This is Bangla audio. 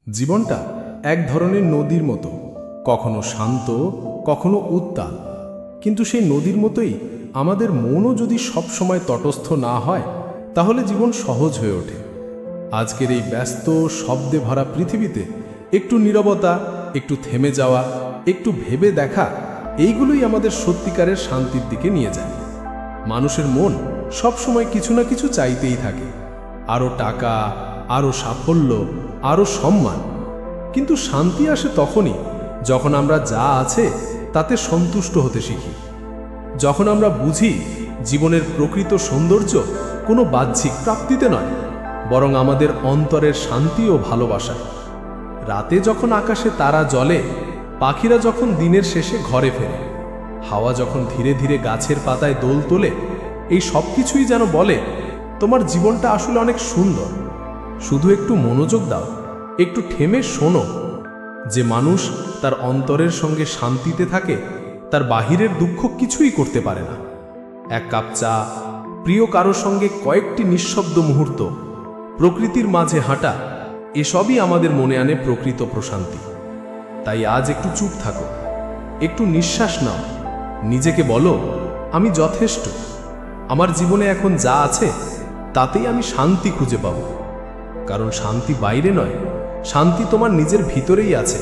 জীবনটা এক ধরনের নদীর মতো, কখনো শান্ত, কখনো উত্তাল। কিন্তু সেই নদীর মতোই আমাদের মনও যদি সব সময় তটস্থ না হয়, তাহলে জীবন সহজ হয়ে ওঠে। আজকের এই ব্যস্ত শব্দে ভরা পৃথিবীতে একটু নীরবতা, একটু থেমে যাওয়া, একটু ভেবে দেখা, এইগুলোই আমাদের সত্যিকারের শান্তির দিকে নিয়ে যায়। মানুষের মন সব সময় কিছু না কিছু চাইতেই থাকে, আরও টাকা, আরও সাফল্য, আরও সম্মান। কিন্তু শান্তি আসে তখনই যখন আমরা যা আছে তাতে সন্তুষ্ট হতে শিখি, যখন আমরা বুঝি জীবনের প্রকৃত সৌন্দর্য কোনো বাহ্যিক প্রাপ্তিতে নয়, বরং আমাদের অন্তরের শান্তি ও ভালোবাসায়। রাতে যখন আকাশে তারা জ্বলে, পাখিরা যখন দিনের শেষে ঘরে ফেরে, হাওয়া যখন ধীরে ধীরে গাছের পাতায় দোল তোলে, এই সব কিছুই যেন বলে তোমার জীবনটা আসলে অনেক সুন্দর। শুধু একটু মনোযোগ দাও, একটু থেমে শোনো। যে মানুষ তার অন্তরের সঙ্গে শান্তিতে থাকে, তার বাহিরের দুঃখ কিছুই করতে পারে না। এক কাপ চা, প্রিয় কারো সঙ্গে কয়েকটি নিঃশব্দ মুহূর্ত, প্রকৃতির মাঝে হাঁটা, এসবই আমাদের মনে আনে প্রকৃত প্রশান্তি। তাই আজ একটু চুপ থাকো, একটু নিঃশ্বাস নাও, নিজেকে বলো আমি যথেষ্ট। আমার জীবনে এখন যা আছে তাতেই আমি শান্তি খুঁজে পাব। কারণ শান্তি বাইরে নয়, শান্তি তোমার নিজের ভিতরেই আছে।